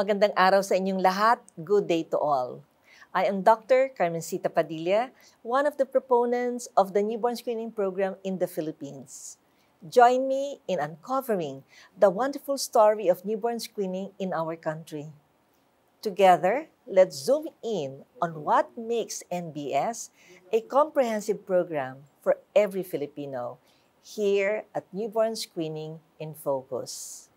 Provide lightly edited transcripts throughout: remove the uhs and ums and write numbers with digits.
Magandang araw sa inyong lahat. Good day to all. I am Dr. Carmencita Padilla, one of the proponents of the newborn screening program in the Philippines. Join me in uncovering the wonderful story of newborn screening in our country. Together, let's zoom in on what makes NBS a comprehensive program for every Filipino here at Newborn Screening in Focus.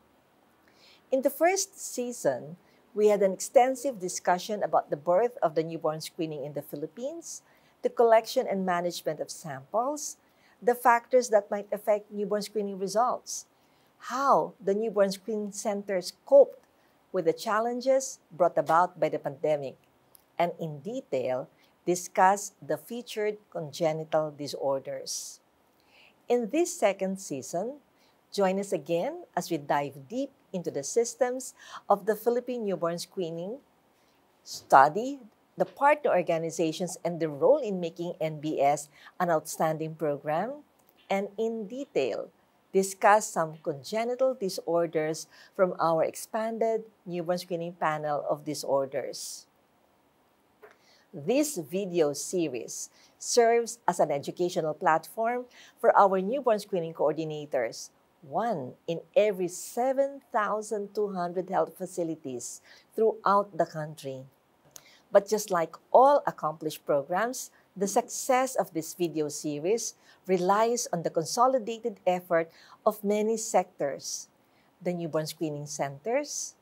In the first season, we had an extensive discussion about the birth of the newborn screening in the Philippines, the collection and management of samples, the factors that might affect newborn screening results, how the newborn screening centers coped with the challenges brought about by the pandemic, and in detail, discuss the featured congenital disorders. In this second season, join us again as we dive deep into the systems of the Philippine newborn screening, study the partner organizations and the role in making NBS an outstanding program, and in detail, discuss some congenital disorders from our expanded newborn screening panel of disorders. This video series serves as an educational platform for our newborn screening coordinators, one in every 7,200 health facilities throughout the country. But just like all accomplished programs, the success of this video series relies on the consolidated effort of many sectors: the newborn screening centers,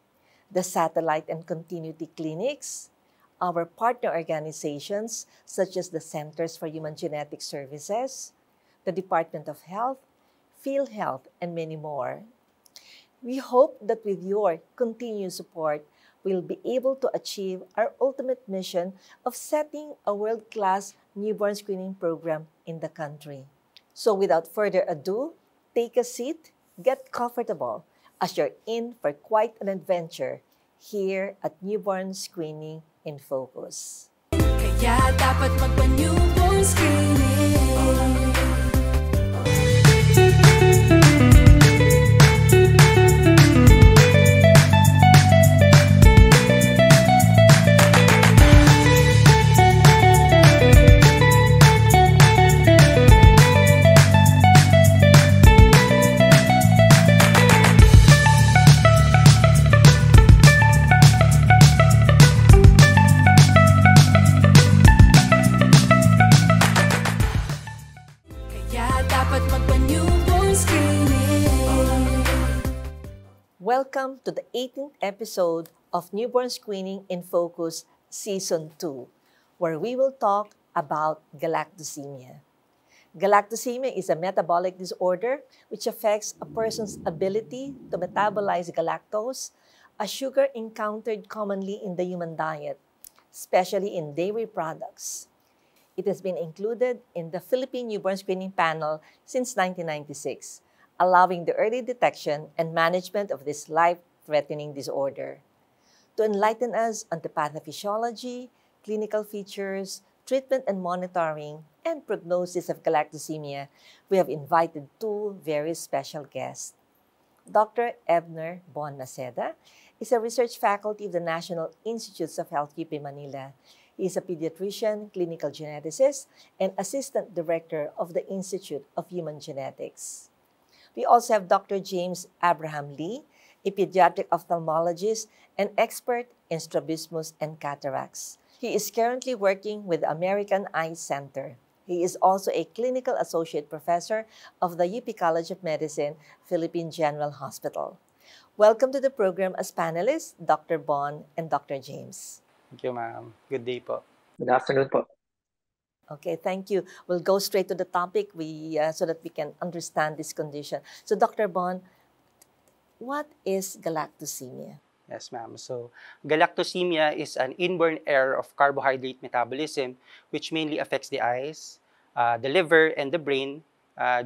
the satellite and continuity clinics, our partner organizations such as the Centers for Human Genetic Services, the Department of Health, PhilHealth, and many more. We hope that with your continued support, we'll be able to achieve our ultimate mission of setting a world-class newborn screening program in the country. So without further ado, take a seat, get comfortable, as you're in for quite an adventure here at Newborn Screening in Focus. Kaya dapat magpa-newborn screening. Welcome to the 18th episode of Newborn Screening in Focus Season 2, where we will talk about galactosemia. Galactosemia is a metabolic disorder which affects a person's ability to metabolize galactose, a sugar encountered commonly in the human diet, especially in dairy products. It has been included in the Philippine Newborn Screening Panel since 1996, allowing the early detection and management of this life-threatening disorder. To enlighten us on the pathophysiology, clinical features, treatment and monitoring, and prognosis of galactosemia, we have invited two very special guests. Dr. Ebner Bon Naceda is a research faculty of the National Institutes of Health, UP Manila. He is a pediatrician, clinical geneticist, and assistant director of the Institute of Human Genetics. We also have Dr. James Abraham Lee, a pediatric ophthalmologist and expert in strabismus and cataracts. He is currently working with the American Eye Center. He is also a clinical associate professor of the UP College of Medicine, Philippine General Hospital. Welcome to the program as panelists, Dr. Bon and Dr. James. Thank you, ma'am. Good day po. Good afternoon po. Okay, thank you. We'll go straight to the topic so that we can understand this condition. So, Dr. Bon, what is galactosemia? Yes, ma'am. So, galactosemia is an inborn error of carbohydrate metabolism which mainly affects the eyes, the liver, and the brain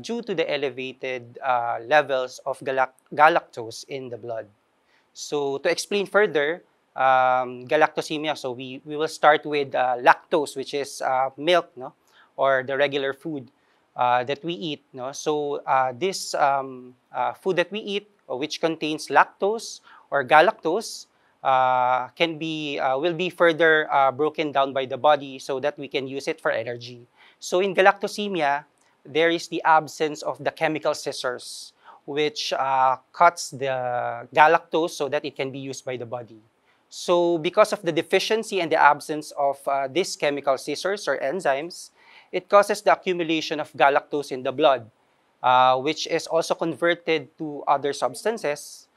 due to the elevated levels of galactose in the blood. So, to explain further, galactosemia, so we will start with lactose, which is milk, no, or the regular food that we eat, no. So this food that we eat, which contains lactose or galactose, will be further broken down by the body so that we can use it for energy. So in galactosemia, there is the absence of the chemical scissors, which cuts the galactose so that it can be used by the body. So because of the deficiency and the absence of these chemical scissors or enzymes, it causes the accumulation of galactose in the blood, which is also converted to other substances,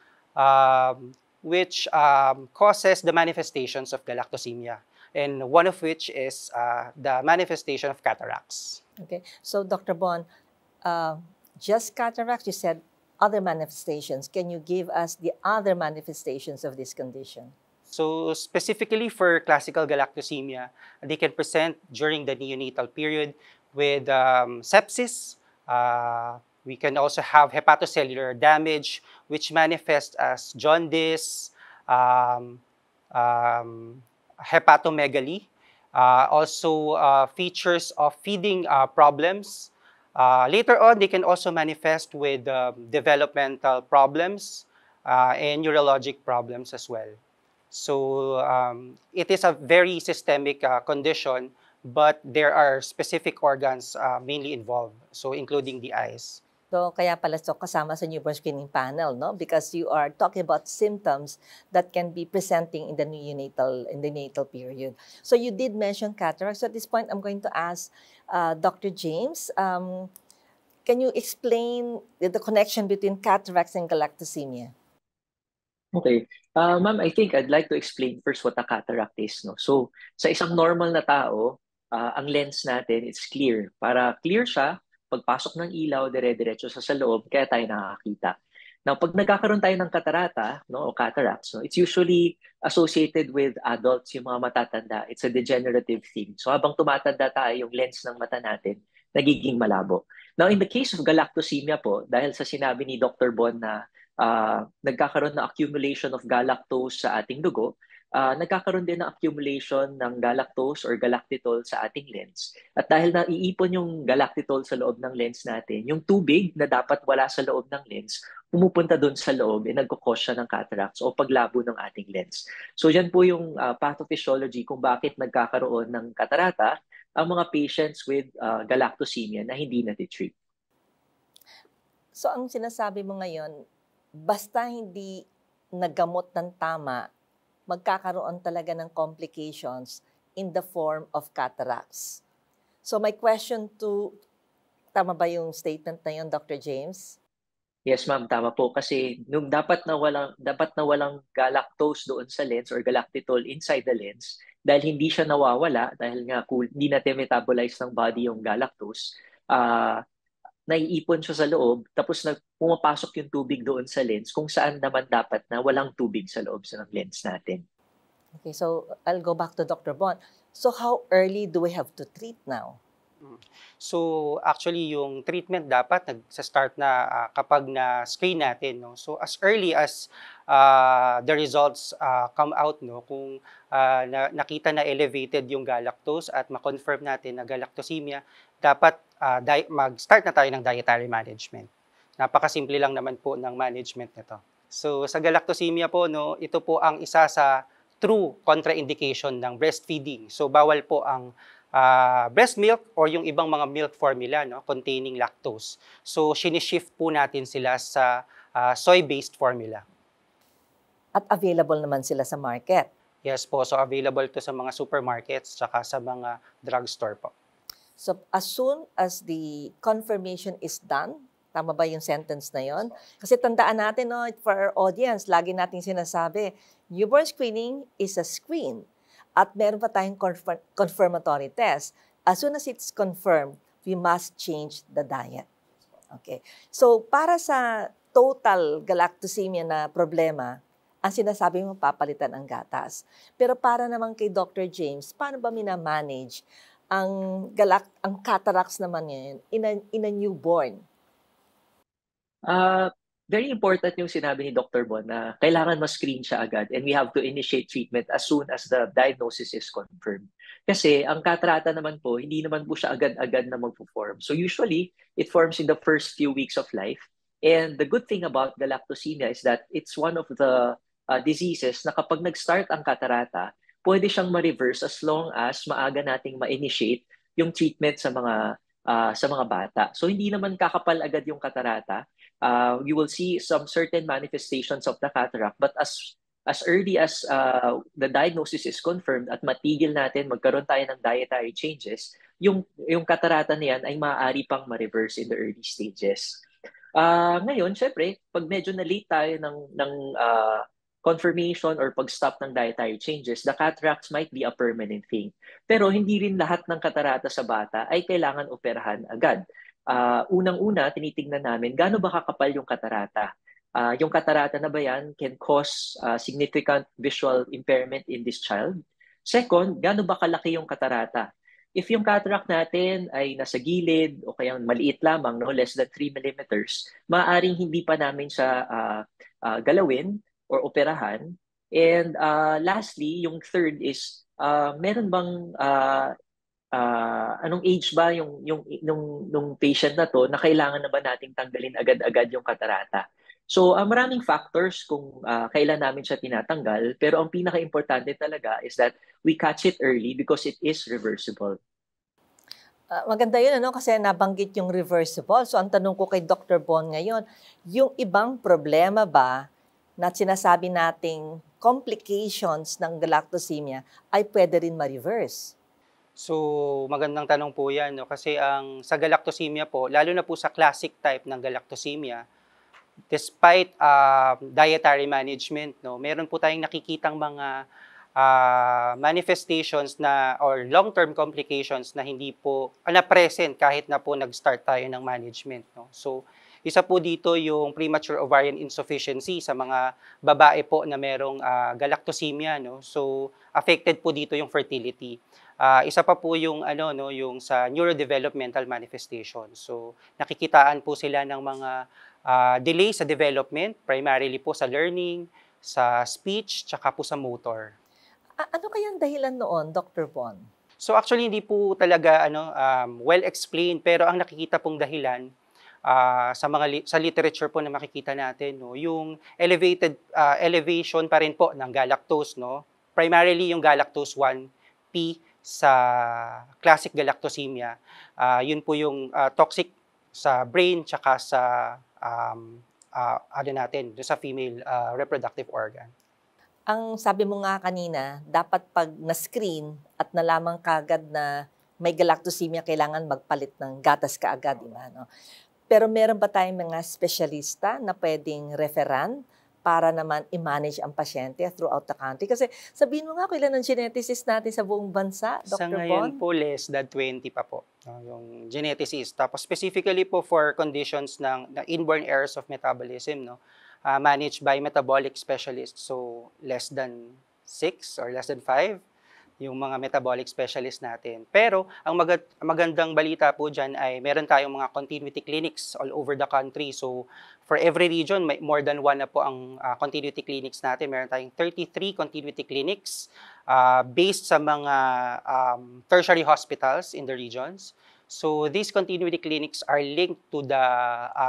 which causes the manifestations of galactosemia, and one of which is the manifestation of cataracts. Okay, so Dr. Bon, just cataracts, you said other manifestations. Can you give us the other manifestations of this condition? So specifically for classical galactosemia, they can present during the neonatal period with sepsis. We can also have hepatocellular damage, which manifests as jaundice, hepatomegaly, also features of feeding problems. Later on, they can also manifest with developmental problems and neurologic problems as well. So it is a very systemic condition, but there are specific organs mainly involved, so including the eyes. So, kaya pala so kasama sa newborn screening panel, no? Because you are talking about symptoms that can be presenting in the neonatal period. So, you did mention cataracts. So, at this point, I'm going to ask Dr. James, can you explain the connection between cataracts and galactosemia? Okay. Ma'am, I think I'd like to explain first what a cataract is. No? So, sa isang normal na tao, ang lens natin, it's clear. Para clear siya, pagpasok ng ilaw, dire-diretso sa loob, kaya tayo nakakakita. Now, pag nagkakaroon tayo ng katarata, no, o cataracts, no, it's usually associated with adults, yung mga matatanda. It's a degenerative thing. So, habang tumatanda tayo, yung lens ng mata natin, nagiging malabo. Now, in the case of galactosemia po, dahil sa sinabi ni Dr. Bon na nagkakaroon ng accumulation of galactose sa ating dugo, nagkakaroon din ng accumulation ng galactose or galactitol sa ating lens. At dahil naiipon yung galactitol sa loob ng lens natin, yung tubig na dapat wala sa loob ng lens, pumupunta doon sa loob, nagkukos siya ng cataracts o paglabo ng ating lens. So yan po yung pathophysiology kung bakit nagkakaroon ng katarata ang mga patients with galactosemia na hindi na-treat. So ang sinasabi mo ngayon, basta hindi naggamot ng tama, magkakaroon talaga ng complications in the form of cataracts. So my question to, tama ba yung statement na yun, Dr. James? Yes, ma'am, tama po. Kasi nung dapat na walang galactose doon sa lens or galactitol inside the lens, dahil hindi siya nawawala, dahil nga hindi natin metabolize ng body yung galactose, naiipon siya sa loob, tapos pumapasok yung tubig doon sa lens kung saan naman dapat na walang tubig sa loob ng lens natin. Okay, so I'll go back to Dr. Bon. So how early do we have to treat now? So actually yung treatment dapat nagsa-start na kapag na-screen natin, no? So as early as the results come out, no, kung nakita na elevated yung galactose at ma-confirm natin na galactosemia, dapat mag-start na tayo ng dietary management. Napakasimple lang naman po ng management nito. So sa galactosemia po, no, ito po ang isa sa true contraindication ng breastfeeding. So bawal po ang breast milk or yung ibang mga milk formula, no, containing lactose. So shinishift po natin sila sa soy-based formula. At available naman sila sa market. Yes po, so available to sa mga supermarkets tsaka sa mga drugstore po. So as soon as the confirmation is done, tama ba yung sentence na yon? Kasi tandaan natin, no, for our audience, lagi nating sinasabi, newborn screening is a screen. At meron pa tayong confirmatory test. As soon as it's confirmed, we must change the diet. Okay. So para sa total galactosemia na problema, ang sinasabi mo, papalitan ang gatas. Pero para naman kay Dr. James, paano ba minamanage ang cataracts naman ngayon in a newborn? Very important yung sinabi ni Dr. Bon na kailangan ma-screen siya agad and we have to initiate treatment as soon as the diagnosis is confirmed. Kasi ang katarata naman po, hindi naman po siya agad-agad na magpo-form. So usually, it forms in the first few weeks of life. And the good thing about galactosemia is that it's one of the diseases na kapag nag-start ang katarata, pwede siyang ma-reverse as long as maaga nating ma-initiate yung treatment sa mga bata. So hindi naman kakapal agad yung katarata. You will see some certain manifestations of the cataract, but as early as the diagnosis is confirmed at matigil natin, magkaroon tayo ng dietary changes, yung katarata niyan ay maaari pang ma-reverse in the early stages. Ngayon, syempre, pag medyo na-late tayo ng confirmation or pag-stop ng dietary changes, the cataracts might be a permanent thing. Pero hindi rin lahat ng katarata sa bata ay kailangan operahan agad. Unang-una, tinitingnan namin gaano ba kakapal yung katarata. Yung katarata na ba yan can cause significant visual impairment in this child? Second, gaano ba kalaki yung katarata? If yung cataract natin ay nasa gilid o kaya maliit lamang, no, less than 3 millimeters, maaaring hindi pa namin siya galawin or operahan. And lastly, yung third is, meron bang anong age ba nung patient na to na kailangan na ba nating tanggalin agad-agad yung katarata? So, maraming factors kung kailan namin siya tinatanggal, pero ang pinaka-importante talaga is that we catch it early because it is reversible. Maganda yun, ano? Kasi nabanggit yung reversible. So, ang tanong ko kay Dr. Bon ngayon, yung ibang problema ba na sinasabi nating complications ng galactosemia ay pwede rin ma-reverse? So, magandang tanong po yan, no? Kasi sa galactosemia po, lalo na po sa classic type ng galactosemia, despite dietary management, no, meron po tayong nakikitang mga manifestations na or long-term complications na hindi po na present kahit na po nag-start tayo ng management, no. So, isa po dito yung premature ovarian insufficiency sa mga babae po na merong galactosemia, no. So, affected po dito yung fertility. Isa pa po yung yung sa neurodevelopmental manifestation. So, nakikitaan po sila ng mga delay sa development, primarily po sa learning, sa speech, tsaka po sa motor. Ano kayang dahilan noon, Dr. Bon? So actually hindi po talaga well explained, pero ang nakikita pong dahilan sa literature po na makikita natin, no, yung elevation pa rin po ng galactose, no. Primarily yung galactose 1P sa classic galactosemia. Yun po yung toxic sa brain tsaka sa sa female reproductive organ. Ang sabi mo nga kanina, dapat pag na-screen at nalaman kagad na may galactosemia, kailangan magpalit ng gatas kaagad, di ba? No? Pero meron ba tayong mga espesyalista na pwedeng referan para naman i-manage ang pasyente throughout the country? Kasi sabihin mo nga, kailan ang geneticist natin sa buong bansa, Dr. Bon? Sa ngayon po, less than 20 pa po, no, yung geneticist. Tapos specifically po for conditions ng inborn errors of metabolism, no, managed by metabolic specialists. So, less than 6 or less than 5 yung mga metabolic specialists natin. Pero, ang magandang balita po dyan ay meron tayong mga continuity clinics all over the country. So, for every region, may more than one na po ang continuity clinics natin. Meron tayong 33 continuity clinics based sa mga tertiary hospitals in the regions. So these continuity clinics are linked to the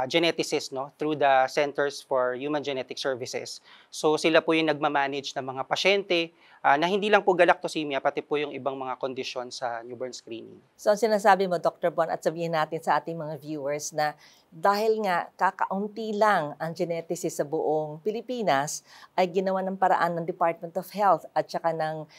geneticists, no, through the Centers for Human Genetic Services. So sila po yung nagmamanage ng mga pasyente na hindi lang po galactosemia, pati po yung ibang mga kondisyon sa newborn screening. So ang sinasabi mo, Dr. Bon, at sabihin natin sa ating mga viewers na dahil nga kakaunti lang ang geneticist sa buong Pilipinas, ay ginawa ng paraan ng Department of Health at saka ng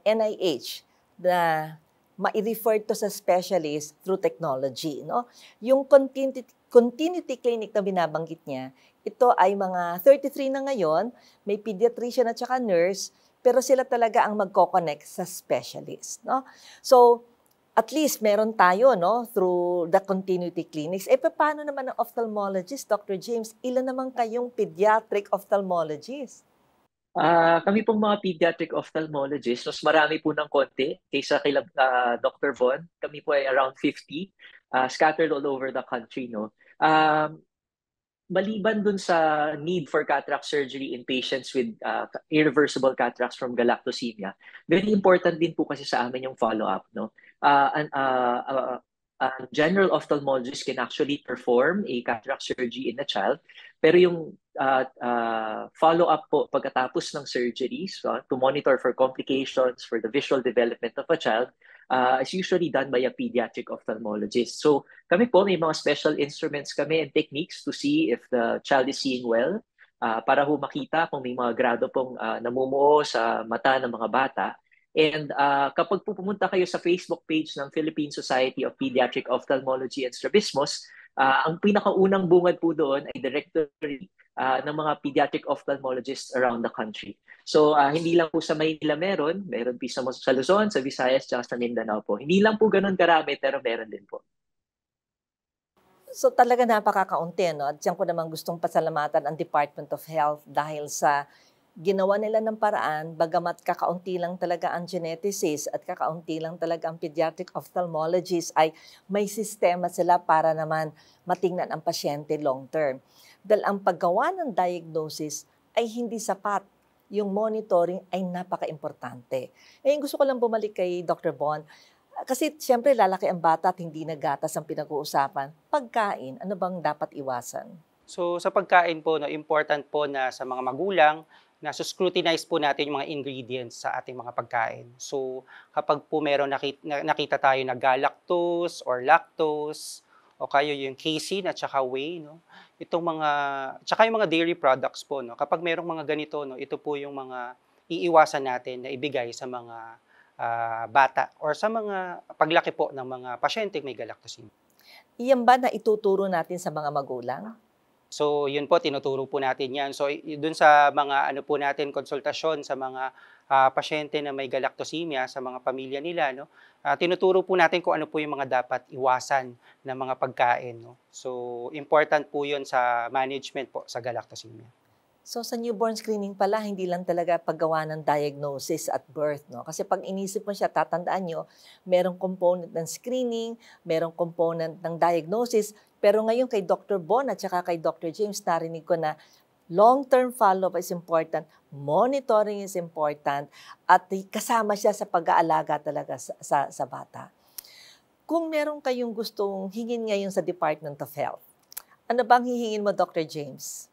NIH na ma-refer to sa specialist through technology, no? Yung continuity clinic na binabanggit niya, ito ay mga 33 na ngayon, may pediatrician at saka nurse, pero sila talaga ang magko-connect sa specialist, no? So, at least meron tayo, no, through the continuity clinics. Paano naman ang ophthalmologist, Dr. James? Ilan naman kayong pediatric ophthalmologist? Kami pong mga pediatric ophthalmologists, mas marami po ng konti kaysa kay Dr. Von. Kami po ay around 50, scattered all over the country, no. Maliban dun sa need for cataract surgery in patients with irreversible cataracts from galactosemia, very important din po kasi sa amin yung follow-up, no. general ophthalmologist can actually perform a cataract surgery in a child. Pero yung follow-up po pagkatapos ng surgeries to monitor for complications for the visual development of a child is usually done by a pediatric ophthalmologist. So kami po, may mga special instruments kami and techniques to see if the child is seeing well, para ho makita kung may mga grado pong namumuo sa mata ng mga bata. And kapag po pumunta kayo sa Facebook page ng Philippine Society of Pediatric Ophthalmology and Strabismus, ang pinakaunang bungad po doon ay directory ng mga pediatric ophthalmologists around the country. So hindi lang po sa Maynila meron po sa Luzon, sa Visayas, at sa Mindanao po. Hindi lang po ganun karami, pero meron din po. So talaga napakakaunti, no? At diyan ko naman gustong pasalamatan ang Department of Health dahil sa ginawa nila ng paraan, bagamat kakaunti lang talaga ang geneticists at kakaunti lang talaga ang pediatric ophthalmologists, ay may sistema sila para naman matingnan ang pasyente long term. Dahil ang paggawa ng diagnosis ay hindi sapat. Yung monitoring ay napaka-importante. Gusto ko lang bumalik kay Dr. Bon. Kasi siyempre lalaki ang bata at hindi na gatas ang pinag-uusapan. Pagkain, ano bang dapat iwasan? So sa pagkain po, no, important po na sa mga magulang, na scrutinize po natin yung mga ingredients sa ating mga pagkain. So kapag po meron nakita tayo na galactose or lactose, o kaya yung casein at saka whey, no? Itong mga, tsaka yung mga dairy products po, no? Kapag merong mga ganito, no, ito po yung mga iiwasan natin na ibigay sa mga bata or sa mga paglaki po ng mga pasyente may galactosemia. Iyan ba na ituturo natin sa mga magulang? So, yun po, tinuturo po natin yan. So, dun sa mga po natin, konsultasyon sa mga pasyente na may galactosemia, sa mga pamilya nila, no? Tinuturo po natin kung ano po yung mga dapat iwasan na mga pagkain, no? So, important po yun sa management po sa galactosemia. So sa newborn screening pala, hindi lang talaga paggawa ng diagnosis at birth, no? Kasi pag inisip mo siya, tatandaan nyo, merong component ng screening, merong component ng diagnosis, pero ngayon kay Dr. Bon at saka kay Dr. James, narinig ko na long-term follow-up is important, monitoring is important, at kasama siya sa pag-aalaga talaga sa bata. Kung meron kayong gustong hingin ngayon sa Department of Health, ano bang hihingin mo, Dr. James?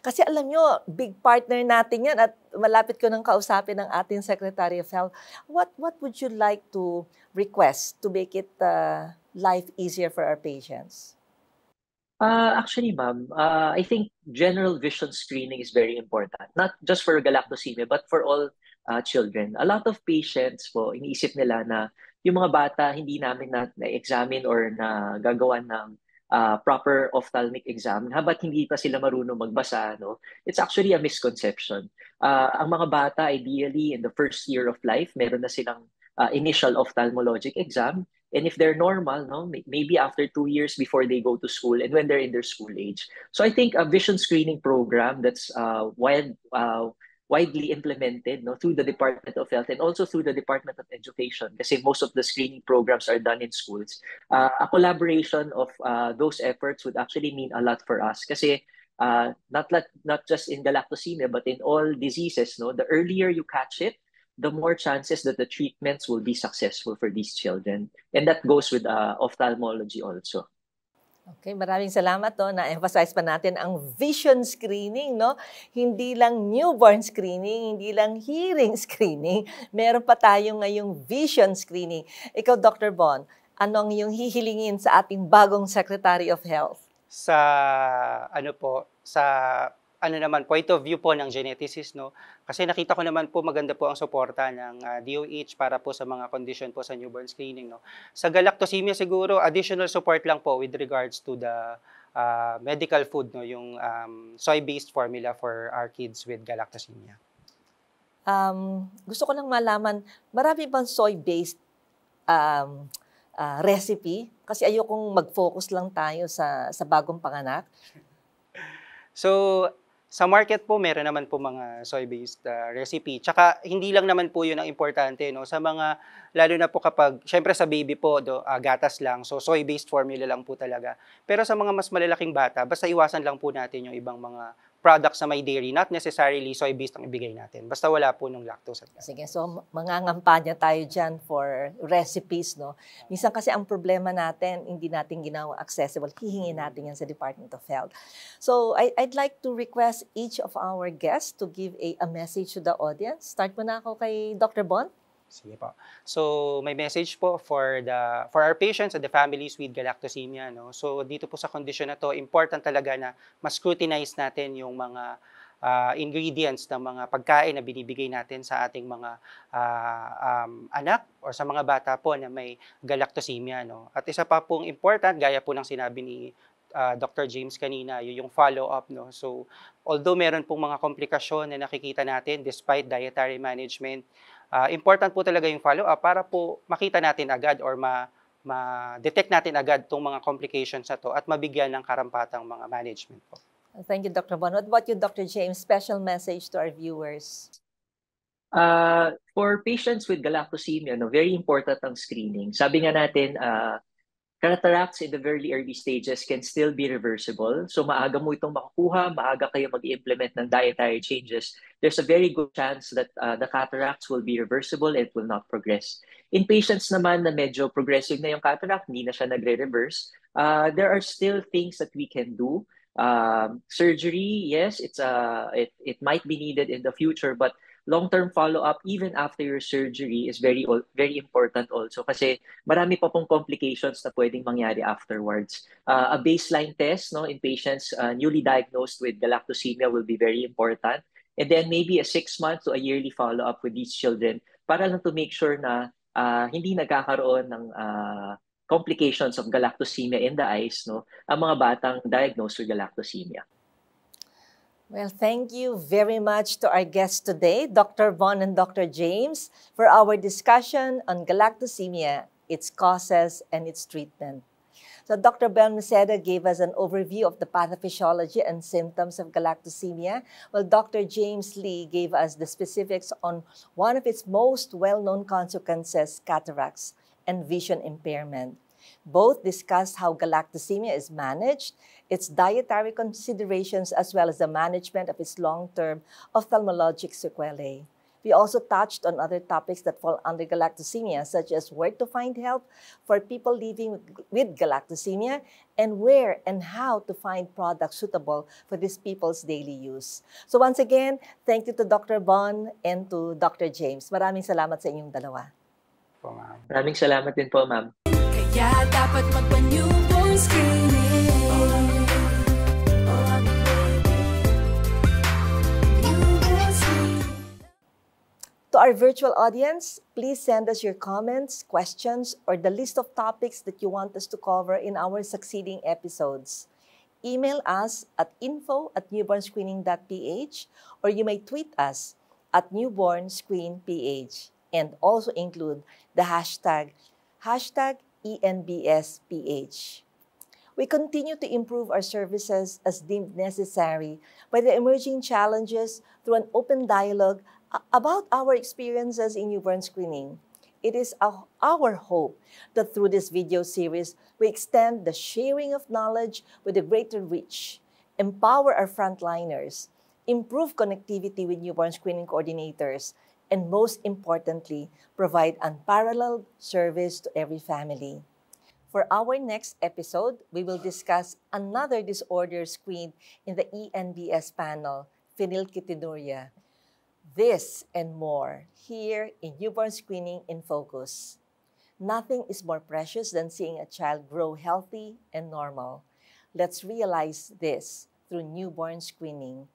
Kasi alam nyo, big partner natin yan at malapit ko nang kausapin ng ating Secretary of Health. What would you like to request to make it life easier for our patients? Actually, ma'am, I think general vision screening is very important. Not just for galactosemia, but for all children. A lot of patients po, iniisip nila na yung mga bata hindi namin na-examine or na gagawa ng proper ophthalmic exam habat hindi pa sila marunong magbasa, no? It's actually a misconception. Ang mga bata, ideally, in the first year of life, meron na silang initial ophthalmologic exam. And if they're normal, no, maybe after 2 years before they go to school and when they're in their school age. So I think a vision screening program that's widely implemented, no, through the Department of Health and also through the Department of Education, kasi most of the screening programs are done in schools. A collaboration of those efforts would actually mean a lot for us kasi not just in galactosemia but in all diseases, no, the earlier you catch it, the more chances that the treatments will be successful for these children. And that goes with ophthalmology also. Okay, maraming salamat, no. Na-emphasize pa natin ang vision screening, no? Hindi lang newborn screening, hindi lang hearing screening. Meron pa tayo ngayong vision screening. Ikaw, Dr. Bon, anong yung hihilingin sa ating bagong Secretary of Health? Sa point of view po ng geneticist, no? Kasi nakita ko naman po maganda po ang suporta ng DOH para po sa mga condition po sa newborn screening, no? Sa galactosemia siguro additional support lang po with regards to the medical food, no, yung soy-based formula for our kids with galactosemia. Gusto ko lang malaman, marami bang soy-based recipe? Kasi ayokong mag-focus lang tayo sa bagong panganak. So, sa market po, meron naman po mga soy-based recipe. Tsaka, hindi lang naman po yun ang importante, no? Sa mga, lalo na po kapag, syempre sa baby po, gatas lang. So, soy-based formula lang po talaga. Pero sa mga mas malalaking bata, basta iwasan lang po natin yung ibang mga products na may dairy, not necessarily soy-based ang ibigay natin. Basta wala po ng lactose at Sige, so mangangampanya tayo dyan for recipes, no? Minsan kasi ang problema natin, hindi natin ginawa accessible. Hihingin natin yan sa Department of Health. So I'd like to request each of our guests to give a message to the audience. Start mo na ako kay Dr. Bon. Sige po. So, may message po for our patients and the families with galactosemia, no. So, dito po sa condition na to, important talaga na mas scrutinize natin yung mga ingredients ng mga pagkain na binibigay natin sa ating mga anak or sa mga bata po na may galactosemia, no. At isa pa pong important, gaya po ng sinabi ni Dr. James kanina, yung follow-up, no. So, although meron pong mga komplikasyon na nakikita natin despite dietary management, important po talaga yung follow-up para po makita natin agad or ma-detect natin agad itong mga complications na to at mabigyan ng karampatang mga management po. Thank you, Dr. Bon. What about you, Dr. James? Special message to our viewers. For patients with galactosemia, no, very important ang screening. Sabi nga natin, cataracts in the very early stages can still be reversible. So maaga mo itong makukuha, maaga kayo mag-implement ng dietary changes. There's a very good chance that the cataracts will be reversible and it will not progress. In patients naman na medyo progressive na yung cataract, hindi na siya nagre-reverse, there are still things that we can do. Surgery, yes, it might be needed in the future, but long-term follow-up even after your surgery is very important also kasi marami pa pong complications na pwedeng mangyari afterwards. A baseline test, no, in patients newly diagnosed with galactosemia will be very important. And then maybe a 6-month to a yearly follow-up with these children para lang to make sure na hindi nagkakaroon ng complications of galactosemia in the eyes, no, ang mga batang diagnosed with galactosemia. Well, thank you very much to our guests today, Dr. Bon and Dr. James, for our discussion on galactosemia, its causes, and its treatment. So Dr. Ben Maceda gave us an overview of the pathophysiology and symptoms of galactosemia, while Dr. James Lee gave us the specifics on one of its most well-known consequences, cataracts and vision impairment. Both discussed how galactosemia is managed, its dietary considerations, as well as the management of its long-term ophthalmologic sequelae. We also touched on other topics that fall under galactosemia, such as where to find help for people living with galactosemia and where and how to find products suitable for these people's daily use. So once again, thank you to Dr. Bon and to Dr. James. Maraming salamat sa inyong dalawa. Po, ma'am. Maraming salamat din po, ma'am. Kaya dapat magpa-newborn screening. Newborn screening. To our virtual audience, please send us your comments, questions, or the list of topics that you want us to cover in our succeeding episodes. Email us at info@newbornscreening.ph or you may tweet us at newbornscreenph and also include the hashtag ENBSPH. We continue to improve our services as deemed necessary by the emerging challenges through an open dialogue about our experiences in newborn screening. It is our hope that through this video series, we extend the sharing of knowledge with a greater reach, empower our frontliners, improve connectivity with newborn screening coordinators, and most importantly, provide unparalleled service to every family. For our next episode, we will discuss another disorder screened in the ENBS panel, phenylketonuria. This and more here in Newborn Screening in Focus. Nothing is more precious than seeing a child grow healthy and normal. Let's realize this through newborn screening.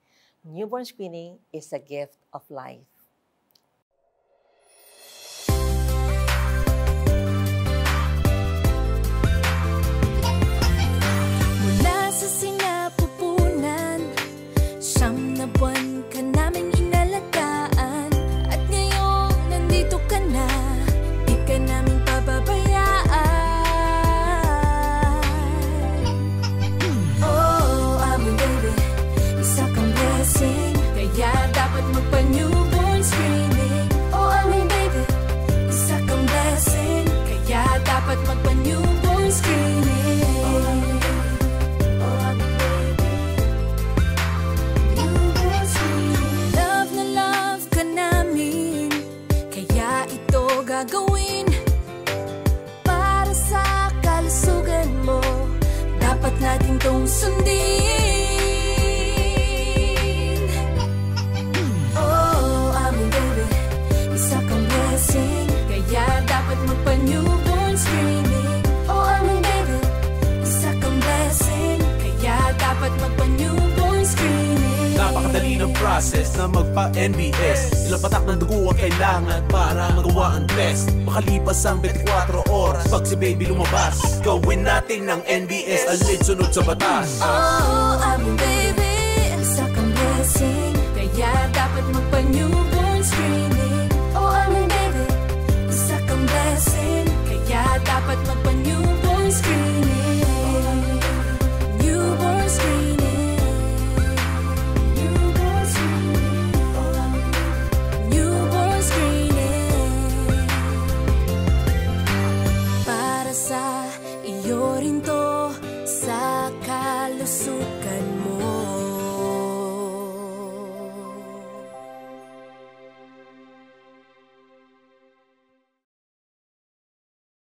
Newborn screening is a gift of life. Sa sinapupunan, 9 na buwan ka naming inalagaan. At ngayon, nandito ka na, di ka namin pababayaan. Oh, aming baby, isa kang blessing. Kaya dapat magpa-newborn susundin. Oh, aming baby, isa kang blessing, kaya dapat magpa-newborn screening. Oh, aming baby, isa kang blessing, kaya dapat magpa-newborn screening. Napakadali ng process na magpa-NBS. Ilang patak ng dugo ang kailangan para magawa ang test. Makalipas ang 24 oras, pag si baby lumabas, gawin natin ng NBS, alin sunod sa batas. Oh, aming baby, isa kang blessing, kaya dapat magpa-newborn screening. Oh, aming baby, isa kang blessing, kaya dapat magpa-newborn screening. Newborn screening. Newborn screening. Newborn screening. Para sa iyo rin to, sa kalusugan mo.